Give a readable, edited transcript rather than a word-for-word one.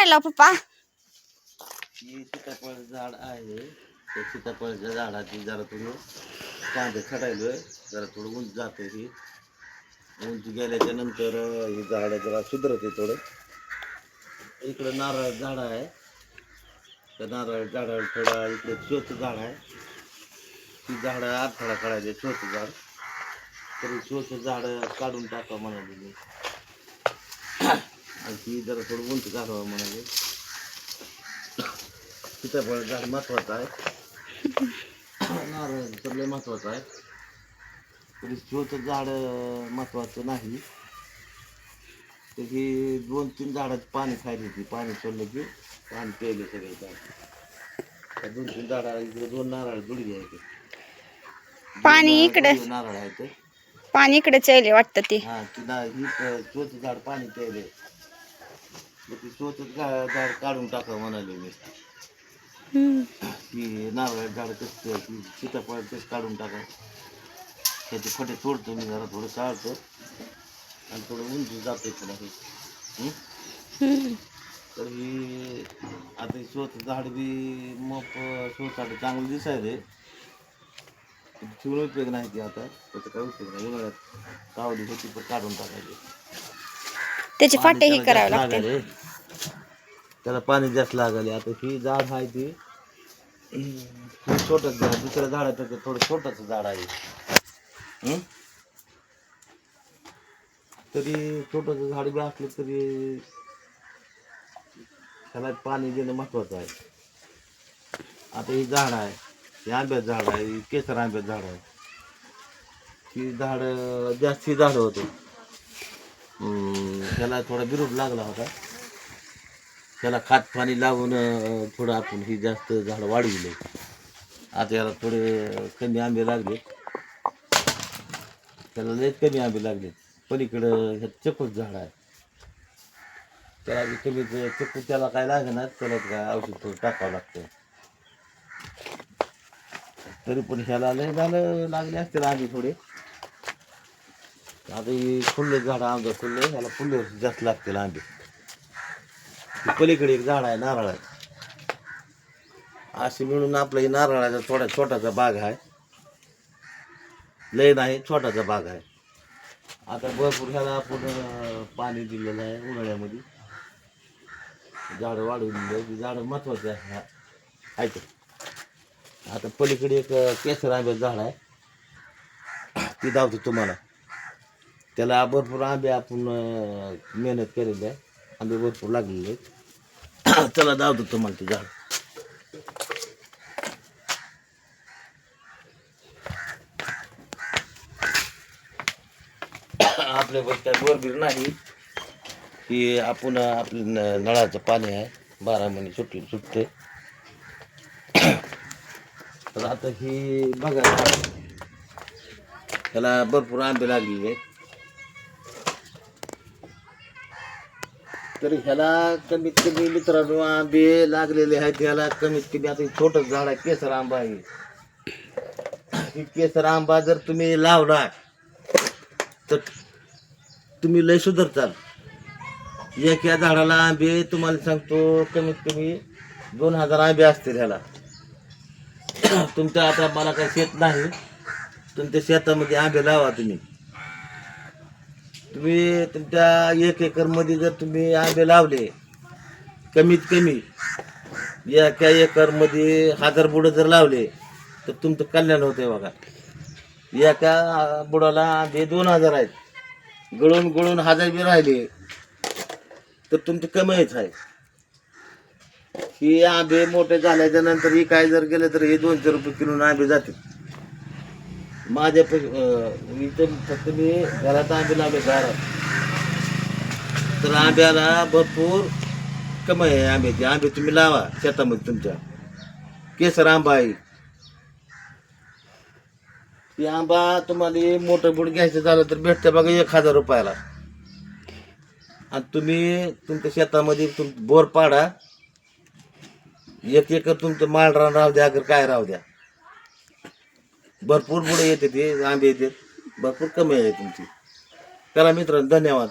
करायला पप्पा? सीताफळ झाड आहे. त्या सीताफळाच्या झाडाची जरा थोडं कांदे खडायलोय, जरा थोडं उंच जाते. ही उंच गेल्याच्या नंतर ही झाड जरा सुधरते थोडं. इकडं नारळ झाड आहे, त्या नारळ झाडाला थोडा इकडे शोचं झाड आहे. ती झाडं अडथळा काढायचे शोचं झाड, तरी शोचं झाड काढून टाका म्हणाले मी. आणि ती जरा थोडं उंच घालावं म्हणाले. सीताफळ झाड महत्वाचं आहे, नारळ तर लय महत्वाचं आहे, तरी शोचं झाड महत्वाचं नाही. तर ही 2-3 झाडाचं पाणी खायली ती, पाणी सोडलं की पाणी प्यायले सगळे झाड. त्या 2-3 झाडाला इकडे 2 नारळ जुडी घ्यायचे. पाणी इकडे, नारळ आहे ते पाणी इकडेच यायले वाटतं ते. हा ती ही शोचं झाड पाणी प्यायले. मग ती शोचं झाड काढून टाका म्हणाले मी. ती नारळ झाड कसं ती सीताफळ तेच काढून टाका. त्याचे फटे तोडतो मी, जरा थोडं चाळतो आणि थोडं उंच जाते पुन्हा हे. तर ही आता शोचं झाड बी मग शोसाठी चांगलं दिसायले, ठेवून उपयोग नाही. ते आता त्याचा काय उपयोग नाही. उन्हाळ्यात तावली होती पण काढून टाकायचे. त्याचे फाटे हे करावे लागते. त्याला पाणी जास्त लागले. आता ही झाड आहे ती छोटंच झाड, दुसऱ्या झाडाचं थोडं छोटंच झाड आहे. तरी छोटंसं झाड बी असलं तरी त्याला पाणी देणं महत्वाचं आहे. आता ही झाड आहे, हे आंब्याचं झाड आहे, ही केसर आंब्याचं झाड आहे. ही झाड जास्ती झाड होते. त्याला थोडा विरोध लागला होता. त्याला खात पाणी लावून थोडं आपण ही जास्त झाड वाढविले. आता याला थोडे कमी आंबे लागले, त्याला लय कमी आंबे लागले. पलीकडं हे चक्कूच झाड आहे, त्याला बी कमी चक्कू त्याला काय लागेना, त्याला काय औषध थोडं टाकावं लागतं. तरी पण ह्याला लय झालं लागले असतील आंबे थोडे. आता ही फुल्ले झाड आंबे फुल्ले, ह्याला फुल्ले जास्त लागतील आंबे. पलीकडे एक झाड आहे नारळाचं. असे मिळून आपलं हे नारळाचा थोडा छोटासा बाग आहे, लय नाही छोटासा बाग आहे. आता भरपूर ह्याला आपण पाणी दिलेलं आहे उन्हाळ्यामध्ये, झाडं वाढवून दिले. झाडं महत्वाचे आहे ऐक. आता पलीकडे एक केसर आंब्याचं झाड आहे, ती दावतो तुम्हाला. त्याला भरपूर आंबे आपण मेहनत केलेली आहे, आंबे भरपूर लागलेले आहेत. त्याला दावतो तुम्हाला ते झाड. आपल्या काय बोरबीर नाही, की आपण आपलं नळाचं पाणी आहे, 12 महिने सुटते. तर आता ही बघा, त्याला भरपूर आंबे लागलेले आहेत. तर ह्याला कमीत कमी मित्रांनो आंबे लागलेले आहेत. ह्याला कमीत कमी आता छोटं झाड आहे, केसर आंबा आहे. ही केसर आंबा जर तुम्ही लावला तर तुम्ही लय सुधारताल. एका झाडाला आंबे तुम्हाला सांगतो कमीत कमी 2000 आंबे असतील ह्याला. तुमच्या आता मला काही शेत नाही, तुमच्या शेतामध्ये आंबे लावा. तुम्ही तुमच्या 1 एकरमध्ये जर तुम्ही आंबे लावले, कमीत कमी एका एकरमध्ये 1000 बुडं जर लावले तर तुमचं कल्याण होतंय बघा. एका बुडाला आंबे 2000 आहेत, गळून गळून 1000 बी राहिले तर तुमचं कमाईच आहे. ही आंबे मोठे झाल्याच्या नंतर ही काय जर गेलं तर हे 200 रुपये किलो आंबे जातील. माझ्या इथं फक्त मी घरात आंबे लावले घरात, तर आंब्याला भरपूर कमाई आहे आंब्याची. आंबे तुम्ही लावा शेतामध्ये तुमच्या. केसर आंबा आहे, ती आंबा तुम्हाला मोठं बुड घ्यायचं झालं तर भेटते बघा 1000 रुपयाला. आणि तुम्ही तुमच्या शेतामध्ये बोर पाडा, 1 एकर तुमचं माळ राहू द्या, अगर काय राहू द्या, भरपूर बुडे येते, ते आंबे येतात, भरपूर कमी आहे तुमची. चला मित्रांनो, धन्यवाद.